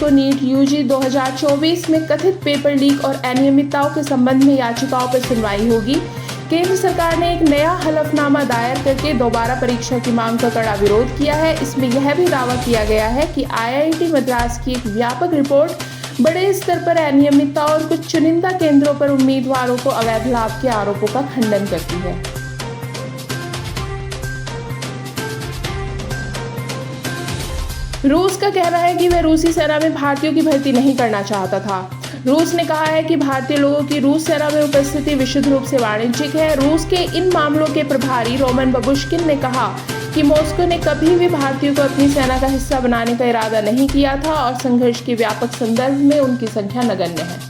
को NEET UG 2024 में कथित पेपर लीक और अनियमितताओं के संबंध में याचिकाओं पर सुनवाई होगी। केंद्र सरकार ने एक नया हलफनामा दायर करके दोबारा परीक्षा की मांग का कड़ा विरोध किया है। इसमें यह भी दावा किया गया है कि IIT मद्रास की एक व्यापक रिपोर्ट बड़े स्तर पर अनियमितता और कुछ चुनिंदा केंद्रों पर उम्मीदवारों को अवैध लाभ के आरोपों का खंडन करती है। रूस का कहना है कि वह रूसी सेना में भारतीयों की भर्ती नहीं करना चाहता था। रूस ने कहा है कि भारतीय लोगों की रूस सेना में उपस्थिति विशुद्ध रूप से वाणिज्यिक है। रूस के इन मामलों के प्रभारी रोमन बबुश्किन ने कहा कि मॉस्को ने कभी भी भारतीयों को अपनी सेना का हिस्सा बनाने का इरादा नहीं किया था और संघर्ष के व्यापक संदर्भ में उनकी संख्या नगण्य है।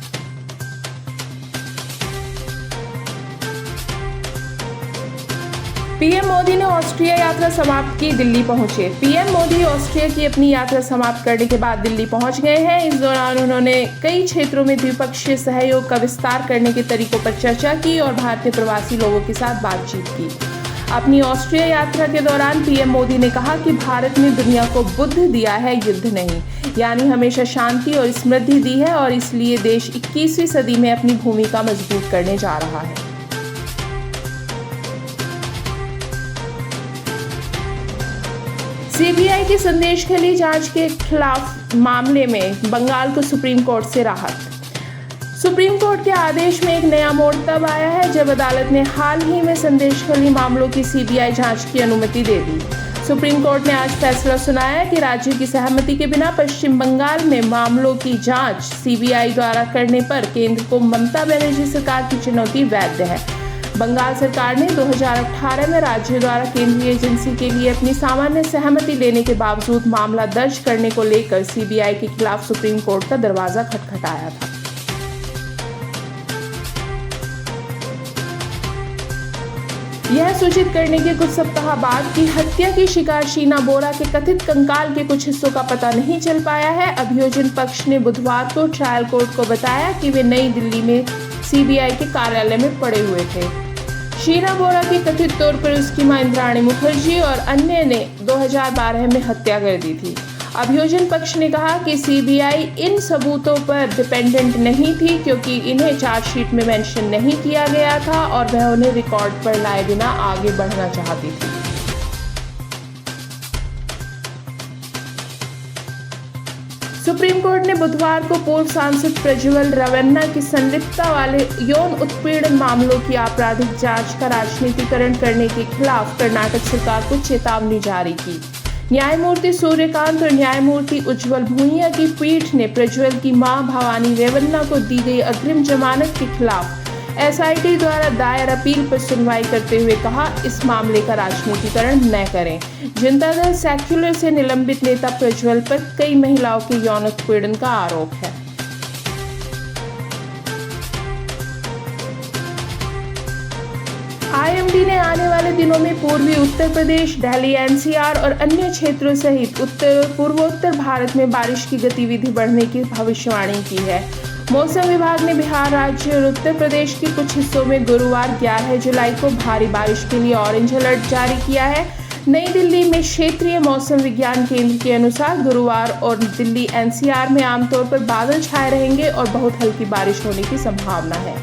पीएम मोदी ने ऑस्ट्रिया यात्रा समाप्त की, दिल्ली पहुंचे। पीएम मोदी ऑस्ट्रिया की अपनी यात्रा समाप्त करने के बाद दिल्ली पहुंच गए हैं। इस दौरान उन्होंने कई क्षेत्रों में द्विपक्षीय सहयोग का विस्तार करने के तरीकों पर चर्चा की और भारतीय प्रवासी लोगों के साथ बातचीत की। अपनी ऑस्ट्रिया यात्रा के दौरान पीएम मोदी ने कहा कि भारत ने दुनिया को बुद्ध दिया है, युद्ध नहीं, यानी हमेशा शांति और समृद्धि दी है और इसलिए देश 21वीं सदी में अपनी भूमिका मजबूत करने जा रहा है। सीबीआई की संदेशखाली जांच के खिलाफ मामले में बंगाल को सुप्रीम कोर्ट से राहत। सुप्रीम कोर्ट के आदेश में एक नया मोड़ तब आया है जब अदालत ने हाल ही में संदेशखाली मामलों की सीबीआई जांच की अनुमति दे दी। सुप्रीम कोर्ट ने आज फैसला सुनाया कि राज्य की सहमति के बिना पश्चिम बंगाल में मामलों की जांच सीबीआई द्वारा करने पर केंद्र को ममता बनर्जी सरकार की चुनौती वैध है। बंगाल सरकार ने 2018 में राज्य द्वारा केंद्रीय एजेंसी के लिए अपनी सामान्य सहमति लेने के बावजूद मामला दर्ज करने को लेकर सीबीआई के खिलाफ सुप्रीम कोर्ट का दरवाजा खटखटाया था। यह सूचित करने के कुछ सप्ताह बाद कि हत्या की शिकार शीना बोरा के कथित कंकाल के कुछ हिस्सों का पता नहीं चल पाया है। अभियोजन पक्ष ने बुधवार को ट्रायल कोर्ट को बताया कि वे नई दिल्ली में सीबीआई के कार्यालय में पड़े हुए थे। शीना बोरा की कथित तौर पर उसकी मां इंद्राणी मुखर्जी और अन्य ने 2012 में हत्या कर दी थी। अभियोजन पक्ष ने कहा कि सीबीआई इन सबूतों पर डिपेंडेंट नहीं थी क्योंकि इन्हें चार्जशीट में मेंशन नहीं किया गया था और वह उन्हें रिकॉर्ड पर लाए बिना आगे बढ़ना चाहती थी। सुप्रीम कोर्ट ने बुधवार को पूर्व सांसद प्रज्वल रेवन्ना की संलिप्तता वाले यौन उत्पीड़न मामलों की आपराधिक जांच का राजनीतिकरण करने के खिलाफ कर्नाटक सरकार को चेतावनी जारी की। न्यायमूर्ति सूर्यकांत और न्यायमूर्ति उज्ज्वल भूइया की पीठ ने प्रज्वल की मां भवानी रेवन्ना को दी गई अग्रिम जमानत के खिलाफ एसआईटी द्वारा दायर अपील पर सुनवाई करते हुए कहा, इस मामले का राजनीतिकरण न करें। जनता दल सेक्युलर से निलंबित नेता प्रज्वल पर कई महिलाओं के यौन उत्पीड़न का आरोप है। आईएमडी ने आने वाले दिनों में पूर्वी उत्तर प्रदेश, दिल्ली, एनसीआर और अन्य क्षेत्रों सहित पूर्वोत्तर भारत में बारिश की गतिविधि बढ़ने की भविष्यवाणी की है। मौसम विभाग ने बिहार राज्य और उत्तर प्रदेश के कुछ हिस्सों में गुरुवार 11 जुलाई को भारी बारिश के लिए ऑरेंज अलर्ट जारी किया है। नई दिल्ली में क्षेत्रीय मौसम विज्ञान केंद्र के अनुसार गुरुवार और दिल्ली एनसीआर में आमतौर पर बादल छाए रहेंगे और बहुत हल्की बारिश होने की संभावना है।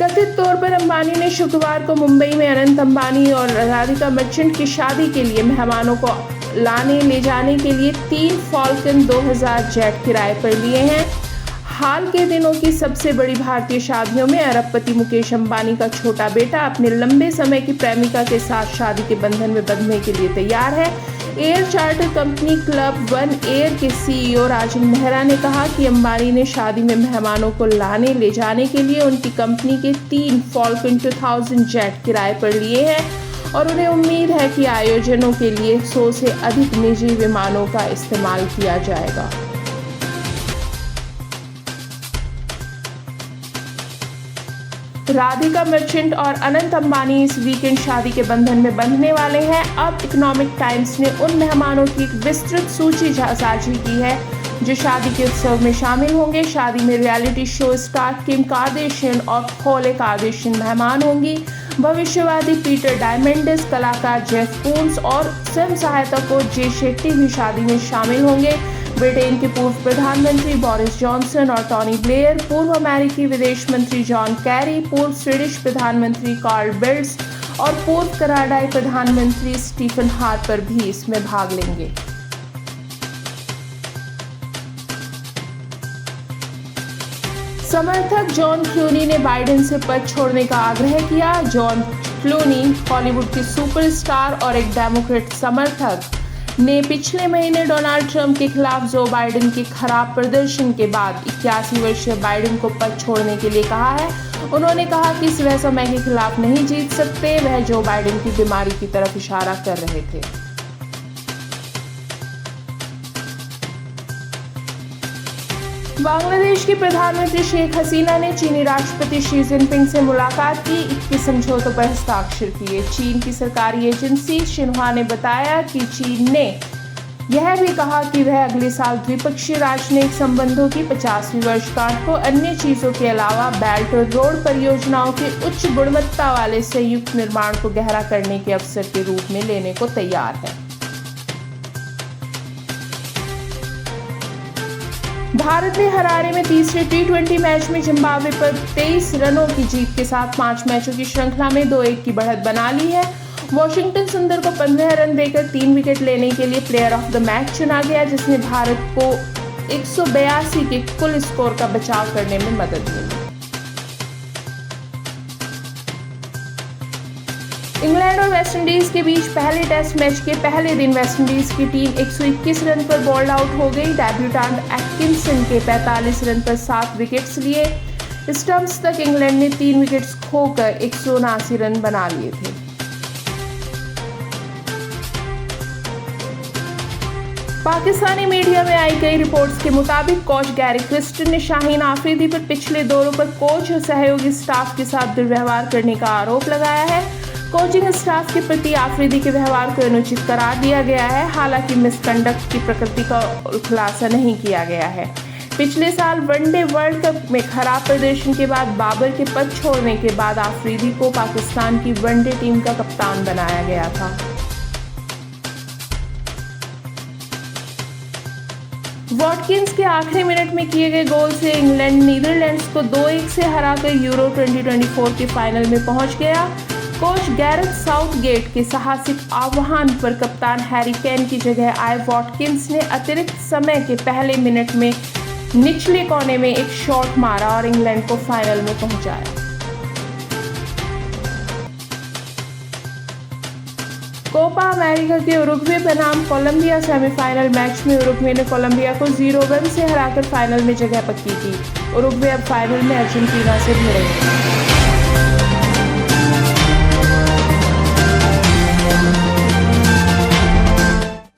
कथित तौर पर अंबानी ने शुक्रवार को मुंबई में अनंत अंबानी और राधिका मर्चेंट की शादी के लिए मेहमानों को लाने ले जाने के लिए 3 फॉल्कन 2000 जेट किराए पर लिए हैं। हाल के दिनों की सबसे बड़ी भारतीय शादियों में अरबपति मुकेश अंबानी का छोटा बेटा अपने लंबे समय की प्रेमिका के साथ शादी के बंधन में बंधने के लिए तैयार है। Air charter company club one air के सीईओ राजन मेहरा ने कहा कि अंबानी ने शादी में मेहमानों को लाने ले जाने के लिए उनकी कंपनी के 3 फॉल्कन 2000 जेट किराए पर लिए हैं और उन्हें उम्मीद है कि आयोजनों के लिए 100 से अधिक निजी विमानों का इस्तेमाल किया जाएगा। राधिका मर्चेंट और अनंत अंबानी इस वीकेंड शादी के बंधन में बंधने वाले हैं। अब इकोनॉमिक टाइम्स ने उन मेहमानों की एक विस्तृत सूची साझी की है जो शादी के उत्सव में शामिल होंगे। शादी में reality show star Kim Kardashian और खलोए कार्दाशियन मेहमान होंगी। भविष्यवादी पीटर डायमेंडिस, कलाकार जेफ कून्स और स्वयं सहायता कोच जे शेट्टी भी शादी में शामिल होंगे। ब्रिटेन के पूर्व प्रधानमंत्री बोरिस जॉनसन और टोनी ब्लेयर, पूर्व अमेरिकी विदेश मंत्री जॉन कैरी, पूर्व स्वीडिश प्रधानमंत्री कार्ल बिल्ड्स और पूर्व कनाडाई प्रधानमंत्री स्टीफन हार्पर भी इसमें भाग लेंगे। समर्थक जॉन क्लूनी ने बाइडेन से पद छोड़ने का आग्रह किया। जॉन क्लूनी, हॉलीवुड के सुपरस्टार और एक डेमोक्रेट समर्थक, ने पिछले महीने डोनाल्ड ट्रंप के खिलाफ जो बाइडेन के खराब प्रदर्शन के बाद 81 वर्षीय बाइडेन को पद छोड़ने के लिए कहा है। उन्होंने कहा कि वह समय के खिलाफ नहीं जीत सकते। वह जो बाइडेन की बीमारी की तरफ इशारा कर रहे थे। बांग्लादेश की प्रधानमंत्री शेख हसीना ने चीनी राष्ट्रपति शी जिनपिंग से मुलाकात की। 21 समझौतों पर हस्ताक्षर किए। चीन की सरकारी एजेंसी शिन्हुआ ने बताया कि चीन ने यह भी कहा कि वह अगले साल द्विपक्षीय राजनयिक संबंधों की 50वीं वर्षगांठ को अन्य चीजों के अलावा बेल्ट और रोड परियोजनाओं के उच्च गुणवत्ता वाले संयुक्त निर्माण को गहरा करने के अवसर के रूप में लेने को तैयार है। भारत ने हरारे में तीसरे टी20 मैच में जिम्बाब्वे पर 23 रनों की जीत के साथ 5 मैचों की श्रृंखला में 2-1 की बढ़त बना ली है। वॉशिंगटन सुंदर को 15 रन देकर 3 विकेट लेने के लिए प्लेयर ऑफ द मैच चुना गया, जिसने भारत को 182 के कुल स्कोर का बचाव करने में मदद मिली। इंग्लैंड और वेस्टइंडीज के बीच पहले टेस्ट मैच के पहले दिन वेस्टइंडीज की टीम 121 रन पर बॉल्ड आउट हो गई। डेब्यूटेंट एटकिंसन के 45 रन पर 7 विकेट्स लिए। स्टंप्स तक इंग्लैंड ने 3 विकेट्स खोकर 179 रन बना लिए थे। पाकिस्तानी मीडिया में आई कई रिपोर्ट्स के मुताबिक कोच गैरी क्रिस्टन ने शाहीन आफरीदी पर पिछले दौरों पर कोच और सहयोगी स्टाफ के साथ दुर्व्यवहार करने का आरोप लगाया है। कोचिंग स्टाफ के प्रति आफरीदी के व्यवहार को अनुचित करार दिया गया है। हालांकि मिसकंडक्ट की प्रकृति का खुलासा नहीं किया गया है। पिछले साल वनडे वर्ल्ड कप में खराब प्रदर्शन के बाद बाबर के पद छोड़ने के बाद आफरीदी को पाकिस्तान की वनडे टीम का कप्तान बनाया गया था। वॉटकिंस के आखिरी मिनट में किए गए गोल से इंग्लैंड नीदरलैंड्स को 2-1 से हराकर यूरो 2024 के फाइनल में पहुंच गया। कोच गैरेथ साउथगेट के साहसिक आह्वान पर कप्तान हैरी केन की जगह आए वॉटकिंस ने अतिरिक्त समय के पहले मिनट में निचले कोने में एक शॉट मारा और इंग्लैंड को फाइनल में पहुंचाया। कोपा अमेरिका के उरुग्वे बनाम कोलंबिया सेमीफाइनल मैच में उरुग्वे ने कोलंबिया को 0 रन से हराकर फाइनल में जगह पक्की की। उरुग्वे अब फाइनल में अर्जेंटीना से भिड़ेगा।